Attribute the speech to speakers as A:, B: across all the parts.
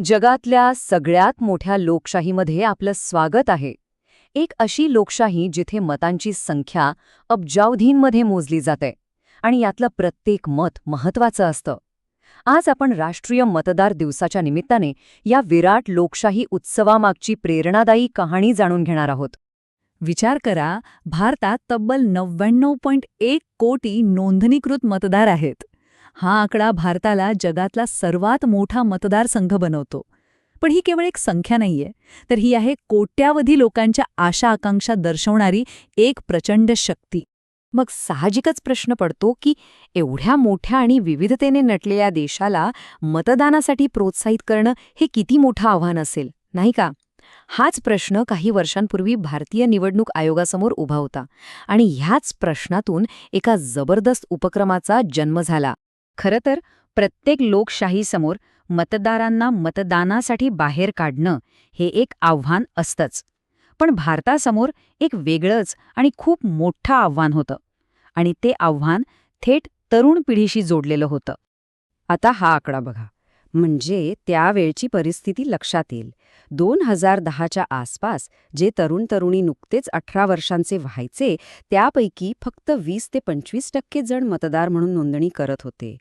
A: जगातल्या सगळ्यात मोठ्या लोकशाहीमध्ये आपलं स्वागत आहे. एक अशी लोकशाही जिथे मतांची संख्या अब्जावधींमध्ये मोजली जाते आणि यातलं प्रत्येक मत महत्त्वाचं असतं. आज आपण राष्ट्रीय मतदार दिवसाच्या निमित्ताने या विराट लोकशाही उत्सवामागची प्रेरणादायी कहाणी जाणून घेणार आहोत.
B: विचार करा, भारतात तब्बल 99.1 कोटी नोंदणीकृत मतदार आहेत. हा आकडा भारताला जगातला सर्वात मोठा मतदारसंघ बनवतो. पण ही केवळ एक संख्या नाहीये, तर ही आहे कोट्यावधी लोकांच्या आशा आकांक्षा दर्शवणारी एक प्रचंड शक्ती.
A: मग साहजिकच प्रश्न पडतो की एवढ्या मोठ्या आणि विविधतेने नटलेल्या देशाला मतदानासाठी प्रोत्साहित करणं हे किती मोठं आव्हान असेल, नाही का? हाच प्रश्न काही वर्षांपूर्वी भारतीय निवडणूक आयोगासमोर उभा होता आणि ह्याच प्रश्नातून एका जबरदस्त उपक्रमाचा जन्म झाला. खरं तर प्रत्येक लोकशाहीसमोर मतदारांना मतदानासाठी बाहेर काढणं हे एक आव्हान असतंच. पण भारतासमोर एक वेगळंच आणि खूप मोठं आव्हान होतं आणि ते आव्हान थेट तरुण पिढीशी जोडलेलं होतं. आता हा आकडा बघा, म्हणजे त्यावेळची परिस्थिती लक्षात येईल. 2010च्या आसपास जे तरुण-तरुणी नुकतेच 18 वर्षांचे व्हायचे, त्यापैकी फक्त 20 ते 25% जण मतदार म्हणून नोंदणी करत होते.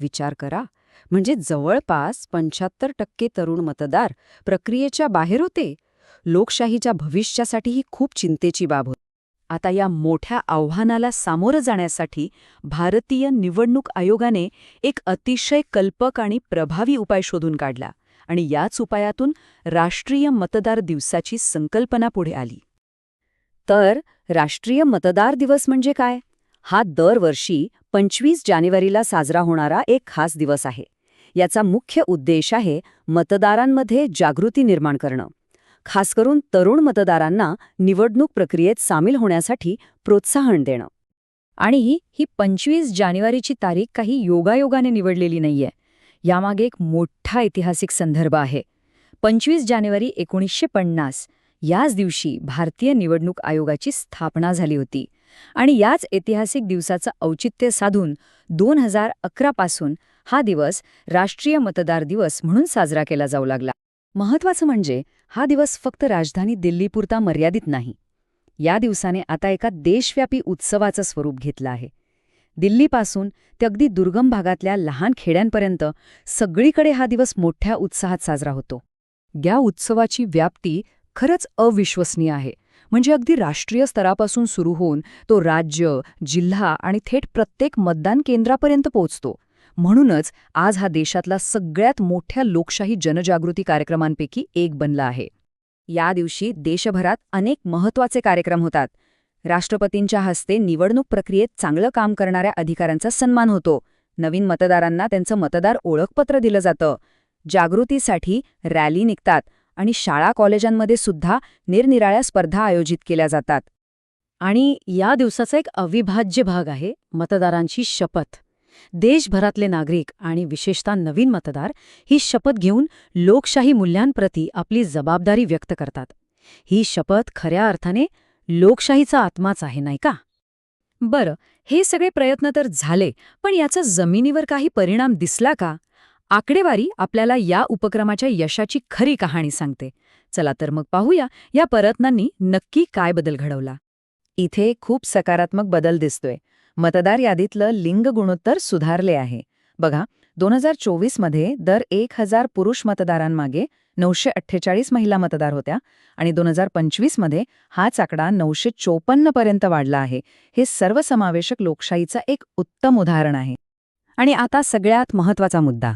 A: विचार करा, म्हणजे जवळपास 75% तरुण मतदार प्रक्रियेच्या बाहेर होते. लोकशाहीच्या भविष्यासाठी ही खूप चिंतेची बाब होती. आता या मोठ्या आव्हानाला सामोरं जाण्यासाठी भारतीय निवडणूक आयोगाने एक अतिशय कल्पक आणि प्रभावी उपाय शोधून काढला आणि याच उपायातून राष्ट्रीय मतदार दिवसाची संकल्पना पुढे आली. तर राष्ट्रीय मतदार दिवस म्हणजे काय? हा दरवर्षी 25 जानेवारीला साजरा होणारा एक खास दिवस आहे. याचा मुख्य उद्देश आहे मतदारांमध्ये जागृती निर्माण करणं, खास करून तरुण मतदारांना निवडणूक प्रक्रियेत सामील होण्यासाठी प्रोत्साहन देणं. आणि ही 25 जानेवारीची तारीख काही योगायोगाने निवडलेली नाहीये. यामागे एक मोठा ऐतिहासिक संदर्भ आहे. 25 जानेवारी 1950 याच दिवशी भारतीय निवडणूक आयोगाची स्थापना झाली होती आणि याच ऐतिहासिक दिवसाचं औचित्य साधून 2011 पासून हा दिवस राष्ट्रीय मतदार दिवस म्हणून साजरा केला जाऊ लागला. महत्त्वाचं म्हणजे हा दिवस फक्त राजधानी दिल्लीपुरता मर्यादित नाही. या दिवसाने आता एका देशव्यापी उत्सवाचं स्वरूप घेतलं आहे. दिल्लीपासून ते अगदी दुर्गम भागातल्या लहान खेड्यांपर्यंत सगळीकडे हा दिवस मोठ्या उत्साहात साजरा होतो. या उत्सवाची व्याप्ती खरंच अविश्वसनीय आहे. म्हणजे अगदी राष्ट्रीय स्तरापासून सुरू होऊन तो राज्य, जिल्हा आणि थेट प्रत्येक मतदान केंद्रापर्यंत पोहोचतो. म्हणूनच आज हा देशातला सगळ्यात मोठ्या लोकशाही जनजागृती कार्यक्रमांपैकी एक बनला आहे. या दिवशी देशभरात अनेक महत्त्वाचे कार्यक्रम होतात. राष्ट्रपतींच्या हस्ते निवडणूक प्रक्रियेत चांगलं काम करणाऱ्या अधिकाऱ्यांचा सन्मान होतो. नवीन मतदारांना त्यांचं मतदार ओळखपत्र दिलं जातं. जागृतीसाठी रॅली निघतात आणि शाळा कॉलेजांमध्ये सुद्धा निरनिराळ्या स्पर्धा आयोजित केल्या जातात. आणि या दिवसाचा एक अविभाज्य भाग आहे मतदारांची शपथ. देशभरातले नागरिक आणि विशेषतः नवीन मतदार ही शपथ घेऊन लोकशाही मूल्यांप्रती आपली जबाबदारी व्यक्त करतात. ही शपथ खऱ्या अर्थाने लोकशाहीचा आत्माच आहे, नाही का? बरं, हे सगळे प्रयत्न तर झाले, पण याचा जमिनीवर काही परिणाम दिसला का? आकडेवारी आपल्याला या उपक्रमाच्या यशाची खरी कहाणी सांगते. चला तर मग पाहूया या प्रयत्नांनी नक्की काय बदल घडवला. इथे खूप सकारात्मक बदल दिसतोय. मतदार यादीतलं लिंग गुणोत्तर सुधारले आहे. बघा, 2024 मध्ये दर 1000 पुरुष मतदारांमागे 948 महिला मतदार होत्या आणि 2025 मध्ये हाच आकडा 954 पर्यंत वाढला आहे. हे सर्वसमावेशक लोकशाहीचं एक उत्तम उदाहरण आहे. आणि आता सगळ्यात महत्त्वाचा मुद्दा.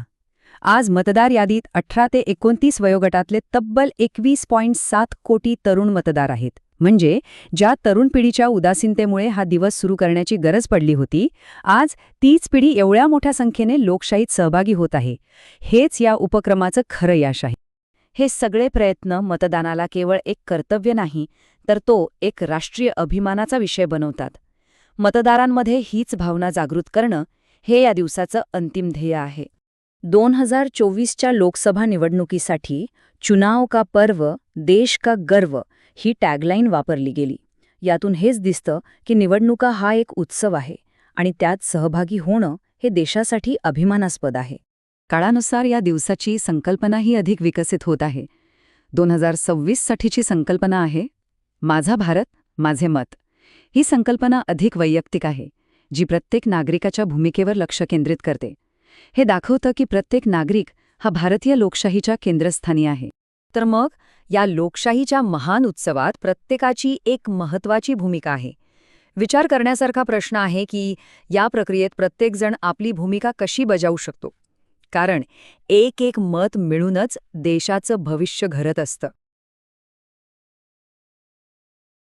A: आज मतदार यादीत 18 ते 29 वयोगटातले तब्बल 21.7 कोटी तरुण मतदार आहेत. म्हणजे ज्या तरुण पिढीच्या उदासीनतेमुळे हा दिवस सुरू करण्याची गरज पडली होती, आज तीच पिढी एवढ्या मोठ्या संख्येने लोकशाहीत सहभागी होत आहे. हेच या उपक्रमाचं खरं यश आहे. हे सगळे प्रयत्न मतदानाला केवळ एक कर्तव्य नाही, तर तो एक राष्ट्रीय अभिमानाचा विषय बनवतात. मतदारांमध्ये हीच भावना जागृत करणं हे या दिवसाचं अंतिम ध्येय आहे. 2024च्या लोकसभा निवडणुकीसाठी चुनाव का पर्व, देश का गर्व ही टॅगलाईन वापरली गेली. यातून हेच दिसतं की निवडणुका हा एक उत्सव आहे आणि त्यात सहभागी होणं हे देशासाठी अभिमानास्पद आहे.
B: काळानुसार या दिवसाची संकल्पनाही अधिक विकसित होत आहे. 2026 साठीची संकल्पना आहे माझा भारत, माझे मत. ही संकल्पना अधिक वैयक्तिक आहे, जी प्रत्येक नागरिकाच्या भूमिकेवर लक्ष केंद्रित करते. हे दाखवतं की प्रत्येक नागरिक हा भारतीय लोकशाहीच्या केंद्रस्थानी आहे.
A: तर मग या लोकशाहीच्या महान उत्सवात प्रत्येकाची एक महत्त्वाची भूमिका आहे. विचार करण्यासारखा प्रश्न आहे की या प्रक्रियेत प्रत्येकजण आपली भूमिका कशी बजावू शकतो. कारण एक एक मत मिळूनच देशाचं भविष्य घडत असतं.